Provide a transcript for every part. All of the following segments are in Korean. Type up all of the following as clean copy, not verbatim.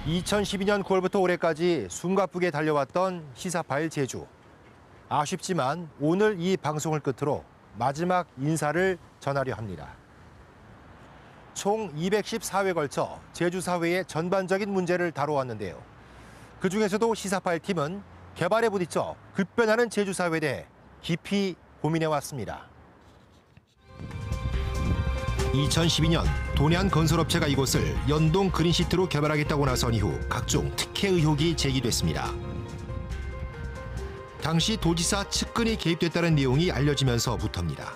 2012년 9월부터 올해까지 숨가쁘게 달려왔던 시사파일 제주. 아쉽지만 오늘 이 방송을 끝으로 마지막 인사를 전하려 합니다. 총 214회 걸쳐 제주 사회의 전반적인 문제를 다뤄왔는데요. 그중에서도 시사파일 팀은 개발에 부딪혀 급변하는 제주 사회에 대해 깊이 고민해왔습니다. 2012년 돈해안 건설업체가 이곳을 연동 그린시티로 개발하겠다고 나선 이후 각종 특혜 의혹이 제기됐습니다. 당시 도지사 측근이 개입됐다는 내용이 알려지면서부터입니다.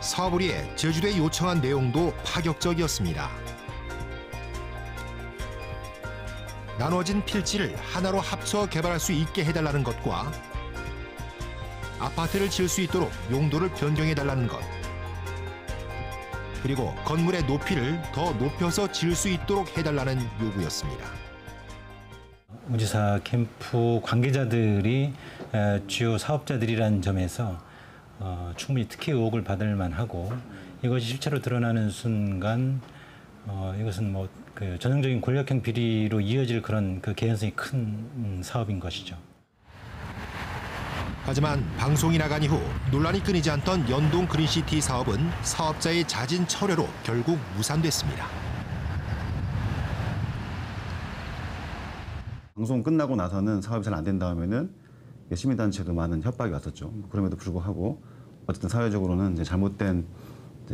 사업을 위해 제주도에 요청한 내용도 파격적이었습니다. 나눠진 필지를 하나로 합쳐 개발할 수 있게 해달라는 것과 아파트를 지을 수 있도록 용도를 변경해달라는 것, 그리고 건물의 높이를 더 높여서 지을 수 있도록 해달라는 요구였습니다. 우지사 캠프 관계자들이 주요 사업자들이라는 점에서 충분히 특혜 의혹을 받을 만하고, 이것이 실체로 드러나는 순간 이것은 그 전형적인 권력형 비리로 이어질 그런 그 개연성이 큰 사업인 것이죠. 하지만 방송이 나간 이후 논란이 끊이지 않던 연동 그린시티 사업은 사업자의 자진 철회로 결국 무산됐습니다. 방송 끝나고 나서는 사업이 잘 안 된 다음에는 시민단체도 많은 협박이 왔었죠. 그럼에도 불구하고 어쨌든 사회적으로는 이제 잘못된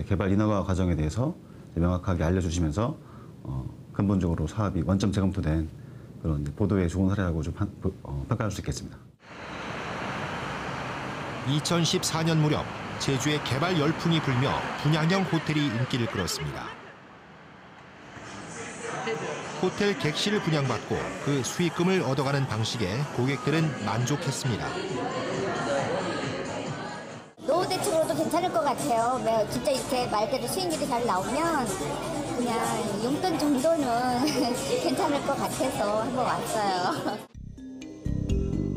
개발 인허가 과정에 대해서 명확하게 알려주시면서 근본적으로 사업이 원점 재검토된 그런 보도의 좋은 사례라고 좀 평가할 수 있겠습니다. 2014년 무렵 제주에 개발 열풍이 불며 분양형 호텔이 인기를 끌었습니다. 호텔 객실을 분양받고 그 수익금을 얻어가는 방식에 고객들은 만족했습니다. 노후 대책으로도 괜찮을 것 같아요. 진짜 이렇게 말 그대로 수익률이 잘 나오면 그냥 용돈 정도는 괜찮을 것 같아서 한번 왔어요.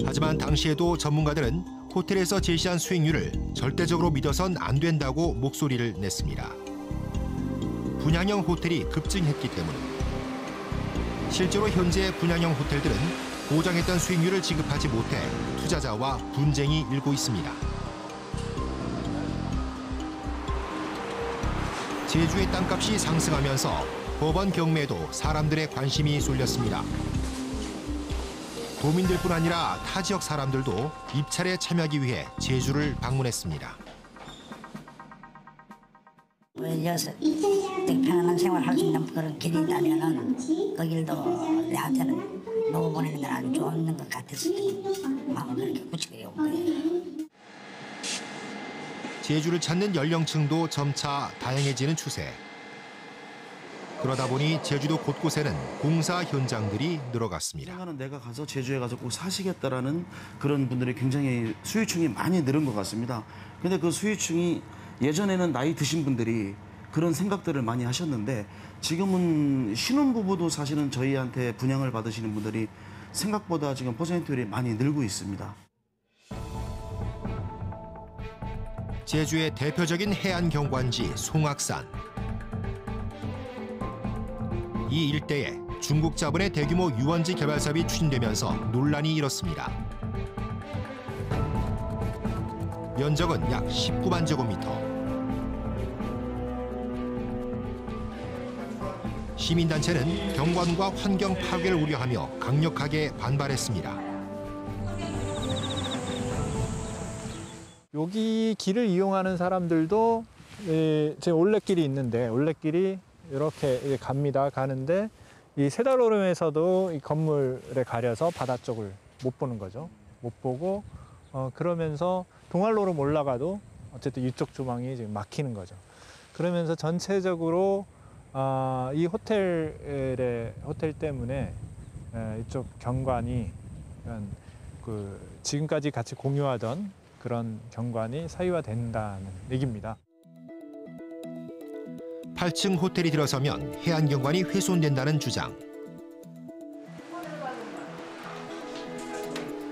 하지만 당시에도 전문가들은 호텔에서 제시한 수익률을 절대적으로 믿어선 안 된다고 목소리를 냈습니다. 분양형 호텔이 급증했기 때문. 실제로 현재 분양형 호텔들은 보장했던 수익률을 지급하지 못해 투자자와 분쟁이 일고 있습니다. 제주의 땅값이 상승하면서 법원 경매에도 사람들의 관심이 쏠렸습니다. 도민들뿐 아니라 타 지역 사람들도 입찰에 참여하기 위해 제주를 방문했습니다. 이어서 편안한 생활할 수 있는 그런 길이 있다면은 그 길도 내한테는 놓아 보내는 건 아주 좋은 것 같아서 마음을 그렇게 굳히게 온 거예요. 제주를 찾는 연령층도 점차 다양해지는 추세. 그러다 보니 제주도 곳곳에는 공사 현장들이 늘어갔습니다. 생각은 내가 가서 제주에 가서 꼭 사시겠다라는 그런 분들이 굉장히 수요층이 많이 늘은 것 같습니다. 근데 그 수요층이 예전에는 나이 드신 분들이 그런 생각들을 많이 하셨는데 지금은 신혼부부도 사실은 저희한테 분양을 받으시는 분들이 생각보다 지금 퍼센트율이 많이 늘고 있습니다. 제주의 대표적인 해안 경관지 송악산. 이 일대에 중국 자본의 대규모 유원지 개발 사업이 추진되면서 논란이 일었습니다. 면적은 약 19만 제곱미터. 시민단체는 경관과 환경 파괴를 우려하며 강력하게 반발했습니다. 여기 길을 이용하는 사람들도 제 올레길이 있는데 올레길이 이렇게 갑니다. 가는데 이 세달오름에서도 이 건물에 가려서 바다 쪽을 못 보는 거죠. 못 보고 그러면서 동할로름 올라가도 어쨌든 이쪽 조망이 지금 막히는 거죠. 그러면서 전체적으로 이 호텔 때문에 이쪽 경관이 그 지금까지 같이 공유하던 그런 경관이 사유화된다는 얘기입니다. 8층 호텔이 들어서면 해안 경관이 훼손된다는 주장.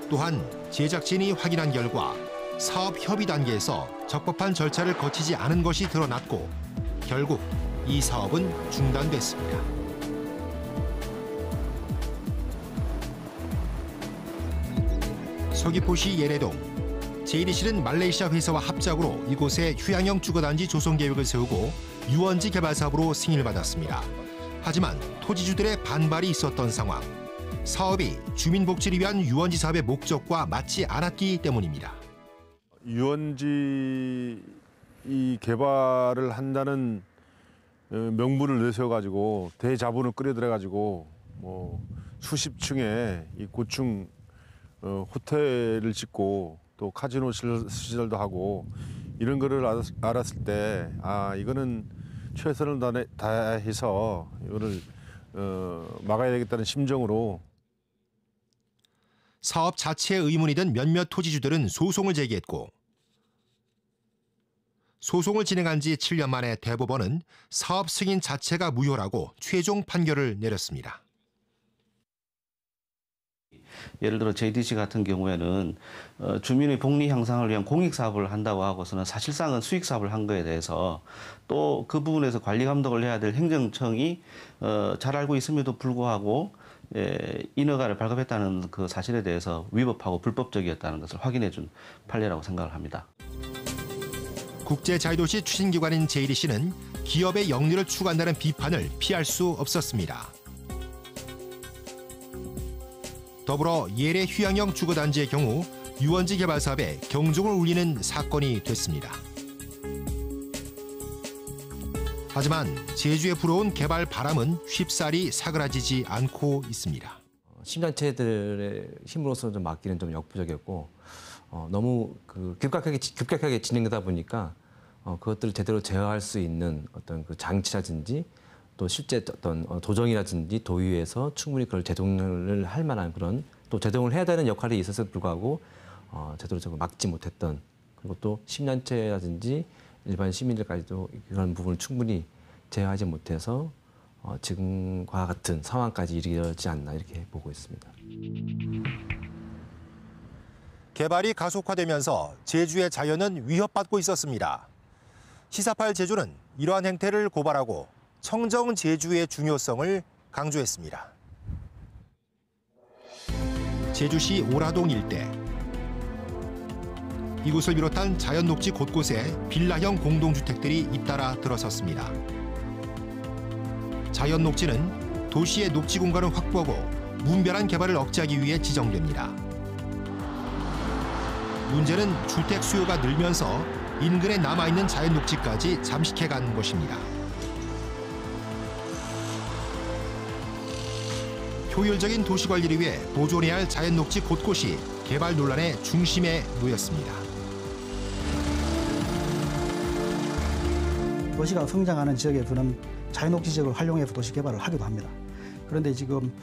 또한 제작진이 확인한 결과 사업 협의 단계에서 적법한 절차를 거치지 않은 것이 드러났고 결국 이 사업은 중단됐습니다. 서귀포시 예래동. JDC는 말레이시아 회사와 합작으로 이곳에 휴양형 주거단지 조성 계획을 세우고 유원지 개발 사업으로 승인을 받았습니다. 하지만 토지주들의 반발이 있었던 상황. 사업이 주민복지를 위한 유원지 사업의 목적과 맞지 않았기 때문입니다. 유원지 이 개발을 한다는 명분을 내세워가지고 대자본을 끌어들여가지고 뭐 수십 층의 이 고층 호텔을 짓고 또 카지노 시설도 하고 이런 거를 알았을 때 이거는 최선을 다해서 이거를 막아야 되겠다는 심정으로 사업 자체에 의문이 든 몇몇 토지주들은 소송을 제기했고 소송을 진행한 지 7년 만에 대법원은 사업 승인 자체가 무효라고 최종 판결을 내렸습니다. 예를 들어 JDC 같은 경우에는 주민의 복리 향상을 위한 공익사업을 한다고 하고서는 사실상은 수익사업을 한 거에 대해서 또 그 부분에서 관리 감독을 해야 될 행정청이 잘 알고 있음에도 불구하고 인허가를 발급했다는 그 사실에 대해서 위법하고 불법적이었다는 것을 확인해 준 판례라고 생각을 합니다. 국제자유도시 추진기관인 JDC는 기업의 영리를 추구한다는 비판을 피할 수 없었습니다. 더불어 예래 휴양형 주거단지의 경우 유원지 개발 사업에 경종을 울리는 사건이 됐습니다. 하지만 제주에 불어온 개발 바람은 쉽사리 사그라지지 않고 있습니다. 시민단체들의 힘으로서 좀 막기는 좀 역부족이었고 너무 급격하게 진행되다 보니까 그것들을 제대로 제어할 수 있는 어떤 그 장치라든지 또 실제 어떤 도정이라든지 도의회에서 충분히 그걸 제동을 할 만한 그런 또 제동을 해야 되는 역할이 있었음에도 불구하고 제대로 저걸 막지 못했던 그리고 또 시민단체라든지 일반 시민들까지도 그런 부분을 충분히 제어하지 못해서 지금과 같은 상황까지 이르지 않나 이렇게 보고 있습니다. 개발이 가속화되면서 제주의 자연은 위협받고 있었습니다. 시사파일 제주는 이러한 행태를 고발하고 청정 제주의 중요성을 강조했습니다. 제주시 오라동 일대. 이곳을 비롯한 자연 녹지 곳곳에 빌라형 공동주택들이 잇따라 들어섰습니다. 자연 녹지는 도시의 녹지 공간을 확보하고 무분별한 개발을 억제하기 위해 지정됩니다. 문제는 주택 수요가 늘면서 인근에 남아있는 자연 녹지까지 잠식해간 것입니다. 효율적인 도시 관리를 위해 보존해야 할 자연 녹지 곳곳이 개발 논란의 중심에 놓였습니다. 도시가 성장하는 지역에 그런 자연녹지 지역을 활용해서 도시 개발을 하기도 합니다. 그런데 지금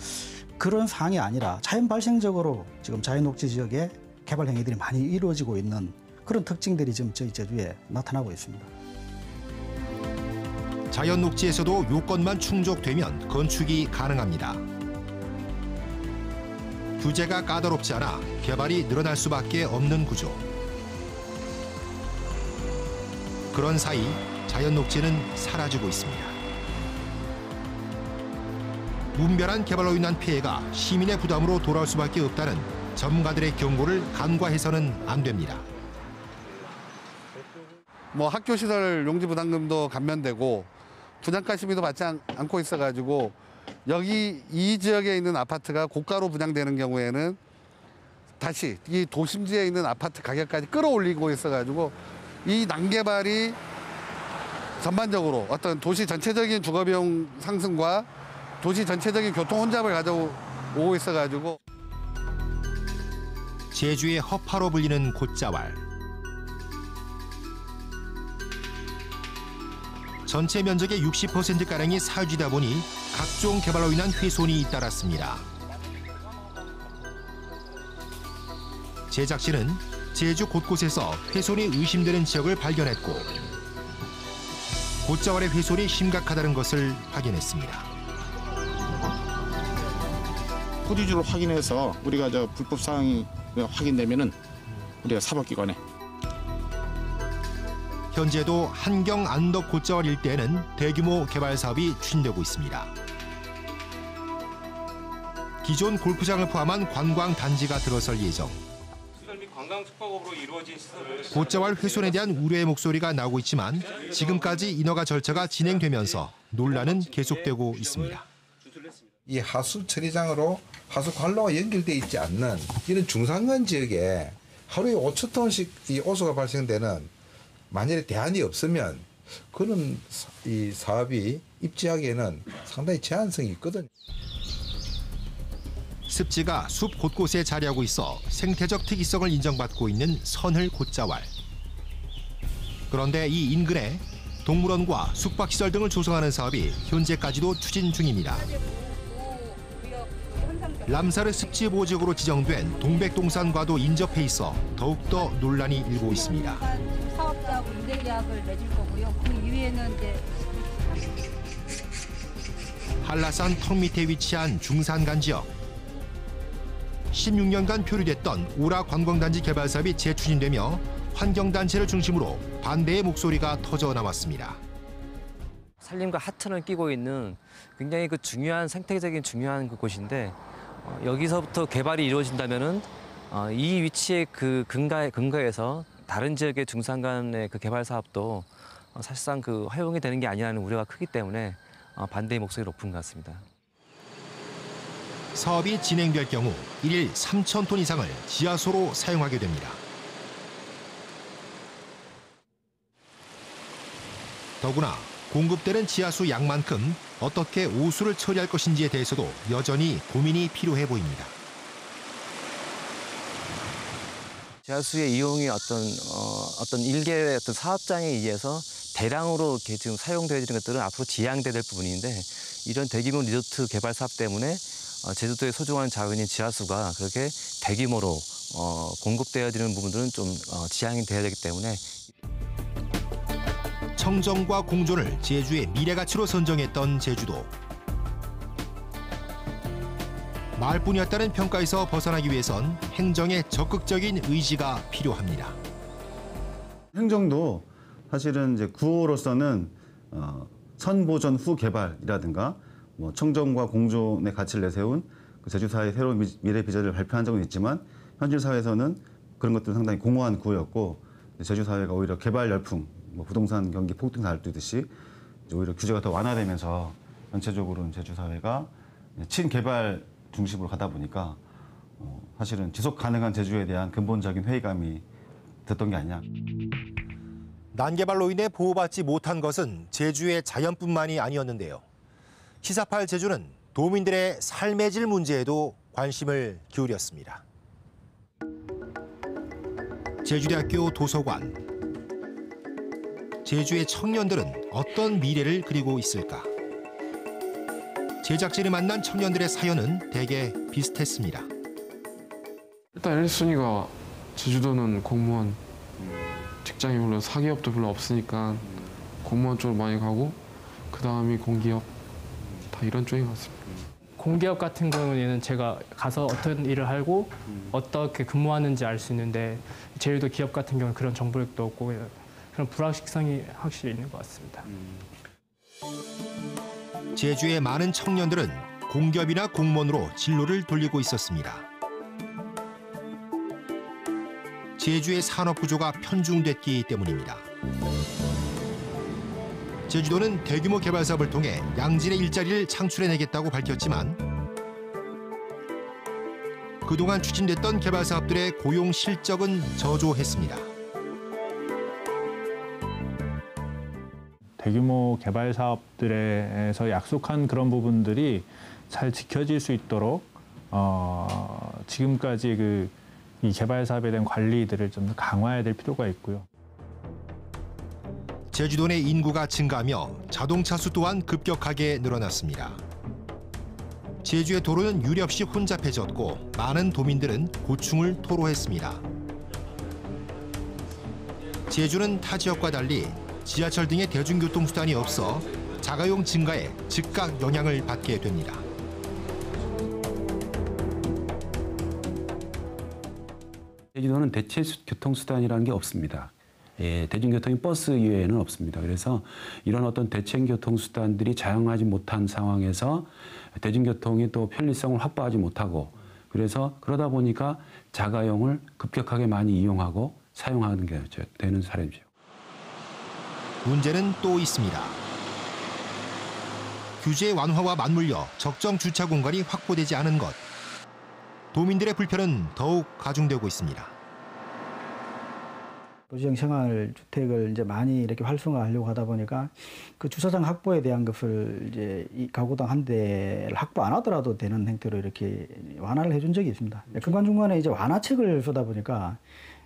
그런 상황이 아니라 자연 발생적으로 지금 자연녹지 지역에 개발 행위들이 많이 이루어지고 있는 그런 특징들이 지금 저희 제주에 나타나고 있습니다. 자연 녹지에서도 요건만 충족되면 건축이 가능합니다. 규제가 까다롭지 않아 개발이 늘어날 수밖에 없는 구조. 그런 사이 자연 녹지는 사라지고 있습니다. 무분별한 개발로 인한 피해가 시민의 부담으로 돌아올 수밖에 없다는 전문가들의 경고를 간과해서는 안 됩니다. 뭐 학교 시설 용지 부담금도 감면되고 분양가 시비도 받지 않고 있어가지고 여기 이 지역에 있는 아파트가 고가로 분양되는 경우에는 다시 이 도심지에 있는 아파트 가격까지 끌어올리고 있어가지고 이 난개발이 전반적으로 어떤 도시 전체적인 주거비용 상승과 도시 전체적인 교통 혼잡을 가져오고 있어가지고 제주의 허파로 불리는 곶자왈. 전체 면적의 60%가량이 사유지다 보니 각종 개발로 인한 훼손이 잇따랐습니다. 제작진은 제주 곳곳에서 훼손이 의심되는 지역을 발견했고 곶자왈의 훼손이 심각하다는 것을 확인했습니다. 토지주를 확인해서 우리가 불법 사항이 확인되면은 우리가 사법기관에 현재도 한경 안덕 곶자왈 일대에는 대규모 개발 사업이 추진되고 있습니다. 기존 골프장을 포함한 관광 단지가 들어설 예정. 해당 숙박업으로 이루어진 시설을 곶자왈 훼손에 대한 우려의 목소리가 나오고 있지만 지금까지 인허가 절차가 진행되면서 논란은 계속되고 있습니다. 이 하수 처리장으로 하수 관로가 연결돼 있지 않는 이런 중산간 지역에 하루에 5,000톤씩 이 오수가 발생되는 만일에 대안이 없으면 그런 이 사업이 입지하기에는 상당히 제한성이 있거든요. 습지가 숲 곳곳에 자리하고 있어 생태적 특이성을 인정받고 있는 선을 곶자왈. 그런데 이 인근에 동물원과 숙박시설 등을 조성하는 사업이 현재까지도 추진 중입니다. 람사르 습지 보호지역으로 지정된 동백동산과도 인접해 있어 더욱더 논란이 일고 있습니다. 사업자하고 임대계약을 맺을 거고요. 그 이후에는 이제 한라산 턱 밑에 위치한 중산간 지역. 16년간 표류됐던 오라 관광단지 개발 사업이 재추진되며 환경단체를 중심으로 반대의 목소리가 터져나왔습니다. 산림과 하천을 끼고 있는 굉장히 중요한 생태적인 중요한 곳인데 여기서부터 개발이 이루어진다면은 이 위치의 근거에서 다른 지역의 중산간의 개발 사업도 사실상 허용이 되는 게 아니라는 우려가 크기 때문에 반대의 목소리가 높은 것 같습니다. 사업이 진행될 경우 1일 3,000톤 이상을 지하수로 사용하게 됩니다. 더구나 공급되는 지하수 양만큼 어떻게 오수를 처리할 것인지에 대해서도 여전히 고민이 필요해 보입니다. 지하수의 이용이 어떤 일개의 사업장에 의해서 대량으로 이렇게 지금 사용되어지는 것들은 앞으로 지양돼야 될 부분인데 이런 대규모 리조트 개발 사업 때문에 제주도의 소중한 자원인 지하수가 그렇게 대규모로 공급되어지는 부분들은 좀 지양이 돼야 되기 때문에 청정과 공존을 제주의 미래 가치로 선정했던 제주도. 말뿐이었다는 평가에서 벗어나기 위해선 행정의 적극적인 의지가 필요합니다. 행정도 사실은 이제 구호로서는 선보전 후 개발이라든가 뭐 청정과 공존의 가치를 내세운 그 제주사의 새로운 미래 비전을 발표한 적은 있지만 현실 사회에서는 그런 것들은 상당히 공허한 구호였고 제주사회가 오히려 개발 열풍, 뭐 부동산 경기 폭등을 앓듯이 오히려 규제가 더 완화되면서 전체적으로는 제주사회가 친개발 중심으로 가다 보니까 사실은 지속 가능한 제주에 대한 근본적인 회의감이 됐던 게 아니냐. 난개발로 인해 보호받지 못한 것은 제주의 자연뿐만이 아니었는데요. 시사팔 제주는 도민들의 삶의 질 문제에도 관심을 기울였습니다. 제주대학교 도서관. 제주의 청년들은 어떤 미래를 그리고 있을까? 제작진이 만난 청년들의 사연은 대개 비슷했습니다. 일단 1순위가 제주도는 공무원, 직장이 별로 사기업도 별로 없으니까 공무원 쪽으로 많이 가고 그 다음이 공기업, 다 이런 쪽인 것 같습니다. 공기업 같은 경우에는 제가 가서 어떤 일을 하고 어떻게 근무하는지 알 수 있는데 제주도 기업 같은 경우는 그런 정보력도 없고 그런 불확실성이 확실히 있는 것 같습니다. 제주의 많은 청년들은 공기업이나 공무원으로 진로를 돌리고 있었습니다. 제주의 산업 구조가 편중됐기 때문입니다. 제주도는 대규모 개발 사업을 통해 양질의 일자리를 창출해내겠다고 밝혔지만 그동안 추진됐던 개발 사업들의 고용 실적은 저조했습니다. 대규모 개발 사업들에서 약속한 그런 부분들이 잘 지켜질 수 있도록 지금까지 이 개발 사업에 대한 관리들을 좀 더 강화해야 될 필요가 있고요. 제주도 내 인구가 증가하며 자동차 수 또한 급격하게 늘어났습니다. 제주의 도로는 유례없이 혼잡해졌고 많은 도민들은 고충을 토로했습니다. 제주는 타 지역과 달리 지하철 등의 대중교통수단이 없어 자가용 증가에 즉각 영향을 받게 됩니다. 제주도는 대체 교통수단이라는 게 없습니다. 대중교통이 버스 이외에는 없습니다. 그래서 이런 어떤 대체 교통수단들이 자영하지 못한 상황에서 대중교통이 또 편리성을 확보하지 못하고 그래서 그러다 보니까 자가용을 급격하게 많이 이용하고 사용하는 게 되는 사례죠. 문제는 또 있습니다. 규제 완화와 맞물려 적정 주차 공간이 확보되지 않은 것. 도민들의 불편은 더욱 가중되고 있습니다. 도시형 생활주택을 이제 많이 이렇게 활성화하려고 하다 보니까 그 주차장 확보에 대한 것을 이제 이 가구당 한 대를 확보 안 하더라도 되는 형태로 이렇게 완화를 해준 적이 있습니다. 중간중간에 이제 완화책을 쓰다 보니까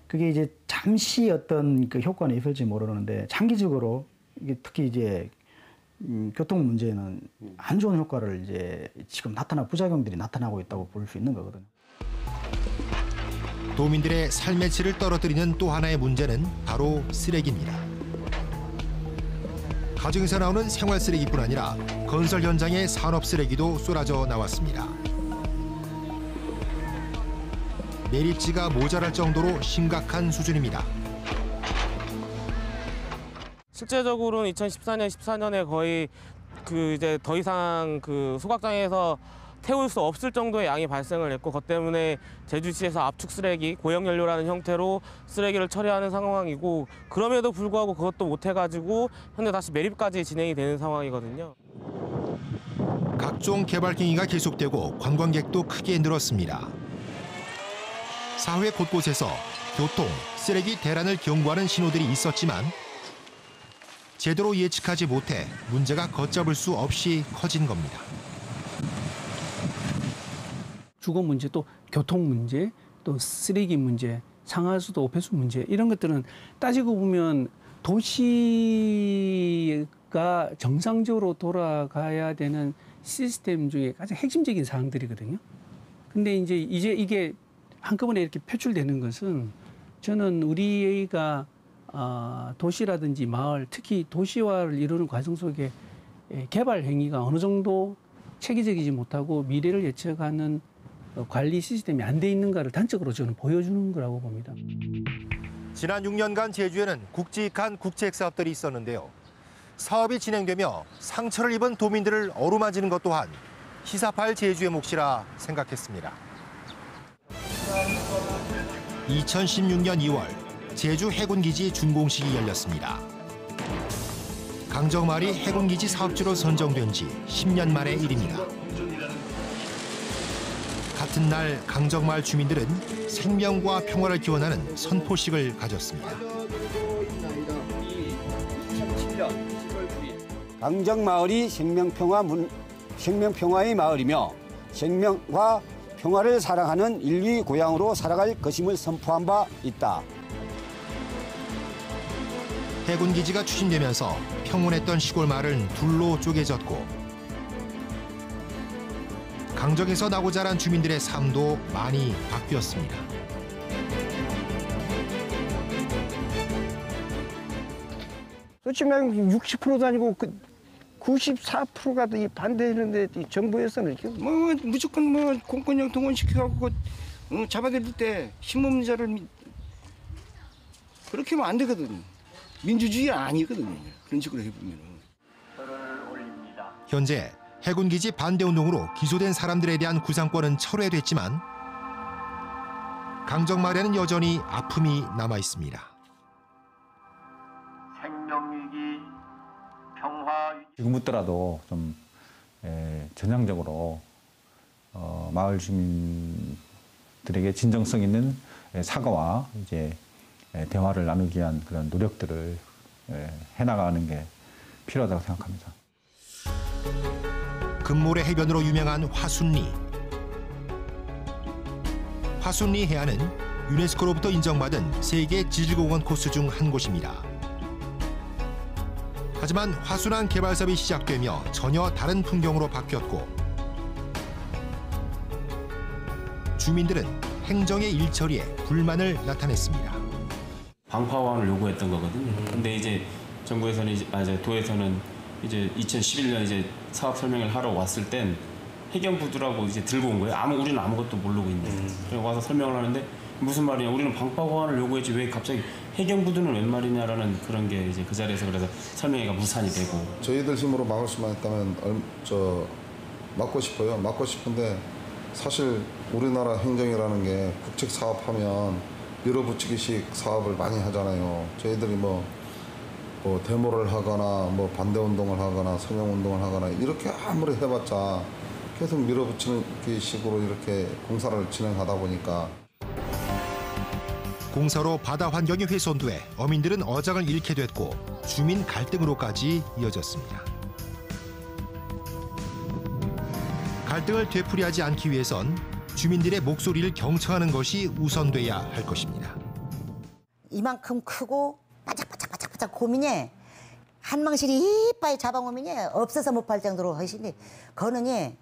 그게 이제 잠시 어떤 그 효과는 있을지 모르는데 장기적으로 이게 특히 이제 교통 문제는 안 좋은 효과를 이제 지금 부작용들이 나타나고 있다고 볼 수 있는 거거든요. 도민들의 삶의 질을 떨어뜨리는 또 하나의 문제는 바로 쓰레기입니다. 가정에서 나오는 생활 쓰레기뿐 아니라 건설 현장의 산업 쓰레기도 쏟아져 나왔습니다. 매립지가 모자랄 정도로 심각한 수준입니다. 실제적으로는 2014년, 14년에 거의 이제 더 이상 소각장에서 태울 수 없을 정도의 양이 발생을 했고, 그것 때문에 제주시에서 압축 쓰레기, 고형 연료라는 형태로 쓰레기를 처리하는 상황이고, 그럼에도 불구하고 그것도 못 해가지고 현재 다시 매립까지 진행이 되는 상황이거든요. 각종 개발 행위가 계속되고 관광객도 크게 늘었습니다. 사회 곳곳에서 교통, 쓰레기 대란을 경고하는 신호들이 있었지만 제대로 예측하지 못해 문제가 걷잡을 수 없이 커진 겁니다. 주거 문제, 또 교통 문제, 또 쓰레기 문제, 상하수도 폐수 문제, 이런 것들은 따지고 보면 도시가 정상적으로 돌아가야 되는 시스템 중에 가장 핵심적인 사항들이거든요. 근데 이제 이게 한꺼번에 이렇게 표출되는 것은 저는 우리가 도시라든지 마을, 특히 도시화를 이루는 과정 속에 개발 행위가 어느 정도 체계적이지 못하고 미래를 예측하는 관리 시스템이 안 돼 있는가를 단적으로 저는 보여주는 거라고 봅니다. 지난 6년간 제주에는 굵직한 국책 사업들이 있었는데요. 사업이 진행되며 상처를 입은 도민들을 어루만지는 것 또한 시사파일 제주의 몫이라 생각했습니다. 2016년 2월 제주 해군기지 준공식이 열렸습니다. 강정마을이 해군기지 사업지로 선정된 지 10년 만의 일입니다. 같은 날 강정마을 주민들은 생명과 평화를 기원하는 선포식을 가졌습니다. 강정마을이 생명평화의 마을이며 생명과 평화를 사랑하는 인류의 고향으로 살아갈 것임을 선포한 바 있다. 해군기지가 추진되면서 평온했던 시골 마을은 둘로 쪼개졌고 강정에서 나고 자란 주민들의 삶도 많이 바뀌었습니다. 솔직히 말하면 60%도 아니고 94%가 반대했는데 정부에서는 무조건 공권력 동원시켜갖고 잡아들일 때 신문자를 그렇게 하면 안 되거든요. 민주주의 아니거든요. 그런 식으로 해보면. 현재 해군기지 반대운동으로 기소된 사람들에 대한 구상권은 철회됐지만 강정마을에는 여전히 아픔이 남아 있습니다. 생명위기, 평화. 지금부터라도 좀 전향적으로 마을 주민들에게 진정성 있는 사과와 이제 대화를 나누기 위한 그런 노력들을 해나가는 게 필요하다고 생각합니다. 금모래 해변으로 유명한 화순리. 화순리 해안은 유네스코로부터 인정받은 세계 지질공원 코스 중 한 곳입니다. 하지만 화순항 개발 사업이 시작되며 전혀 다른 풍경으로 바뀌었고 주민들은 행정의 일처리에 불만을 나타냈습니다. 방파원을 요구했던 거거든요. 근데 이제 정부에서는 도에서는 이제 2011년 이제 사업 설명을 하러 왔을 땐 해경부두라고 이제 들고 온 거예요. 우리는 아무것도 모르고 있는데. 그래서 와서 설명을 하는데 무슨 말이냐, 우리는 방파원을 요구했지 왜 갑자기 해경부두는 웬 말이냐라는 그런 게 이제 그 자리에서 그래서 설명회가 무산이 되고. 저희들 힘으로 막을 수만 있다면 막고 싶어요. 막고 싶은데 사실 우리나라 행정이라는 게 국책 사업하면 밀어붙이기식 사업을 많이 하잖아요. 저희들이 뭐 데모를 하거나 뭐 반대 운동을 하거나 성형 운동을 하거나 이렇게 아무리 해봤자 계속 밀어붙이는 식으로 이렇게 공사를 진행하다 보니까 공사로 바다 환경이 훼손돼 어민들은 어장을 잃게 됐고 주민 갈등으로까지 이어졌습니다. 갈등을 되풀이하지 않기 위해선 주민들의 목소리를 경청하는 것이 우선돼야 할 것입니다. 이만큼 크고 바짝바짝 고민이 한 망실이 이빨 잡아오면 없어서 못 팔 정도로 하시는데 그거는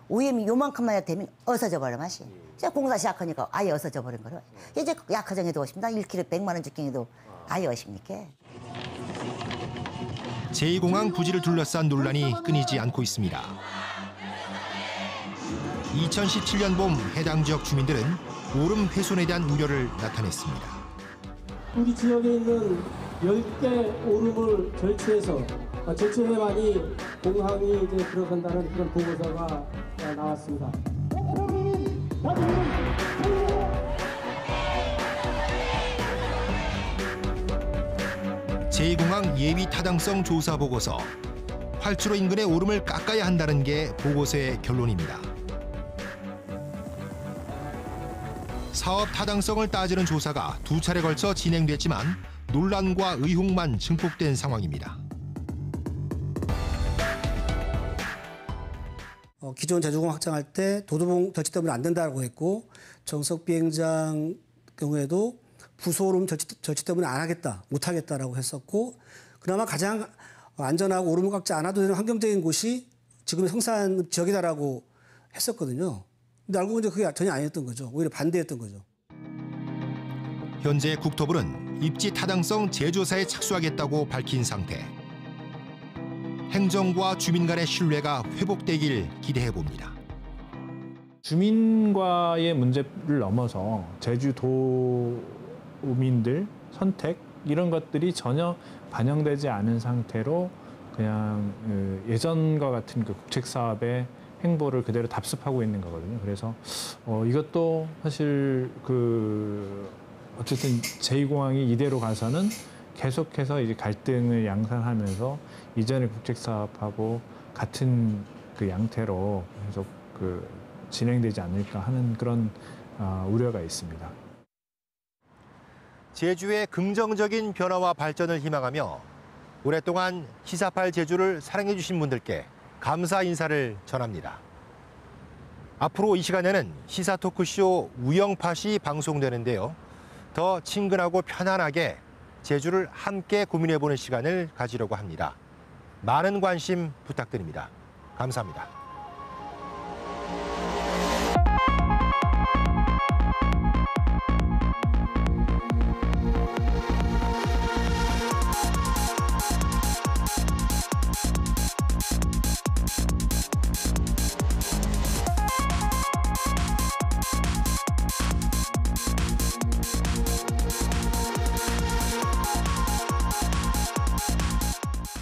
오염이 요만큼만 되면 없어져 버려 맛이. 이제 공사 시작하니까 아예 없어져 버린 거로. 이제 약화정에도 오십니다. 1kg 100만 원 주경에도 아예 오십니까? 제2공항 부지를 둘러싼 논란이 끊이지 않고 있습니다. 2017년 봄 해당 지역 주민들은 오름 훼손에 대한 우려를 나타냈습니다. 우리 지역에 있는 10개 오름을 절취해야만이 공항이 이제 들어간다는 그런 보고서가 나왔습니다. 제2공항 예비 타당성 조사 보고서. 활주로 인근의 오름을 깎아야 한다는 게 보고서의 결론입니다. 사업 타당성을 따지는 조사가 2차례 걸쳐 진행됐지만 논란과 의혹만 증폭된 상황입니다. 기존 제주공 확장할 때 도도봉 절취 때문에 안 된다고 했고 정석 비행장 경우에도 부소오름 절취 때문에 안 하겠다, 못 하겠다라고 했었고 그나마 가장 안전하고 오름을 깎지 않아도 되는 환경적인 곳이 지금의 성산 지역이다라고 했었거든요. 근데 알고 보니 그게 전혀 아니었던 거죠. 오히려 반대였던 거죠. 현재 국토부는 입지 타당성 재조사에 착수하겠다고 밝힌 상태. 행정과 주민 간의 신뢰가 회복되길 기대해 봅니다. 주민과의 문제를 넘어서 제주도민들 선택 이런 것들이 전혀 반영되지 않은 상태로 그냥 예전과 같은 그 국책 사업의 행보를 그대로 답습하고 있는 거거든요. 그래서 이것도 사실 어쨌든 제2공항이 이대로 가서는 계속해서 이제 갈등을 양산하면서 이전의 국책 사업하고 같은 그 양태로 계속 진행되지 않을까 하는 그런 우려가 있습니다. 제주의 긍정적인 변화와 발전을 희망하며 오랫동안 시사팔 제주를 사랑해 주신 분들께 감사 인사를 전합니다. 앞으로 이 시간에는 시사 토크쇼 우영팟이 방송되는데요. 더 친근하고 편안하게 제주를 함께 고민해보는 시간을 가지려고 합니다. 많은 관심 부탁드립니다. 감사합니다.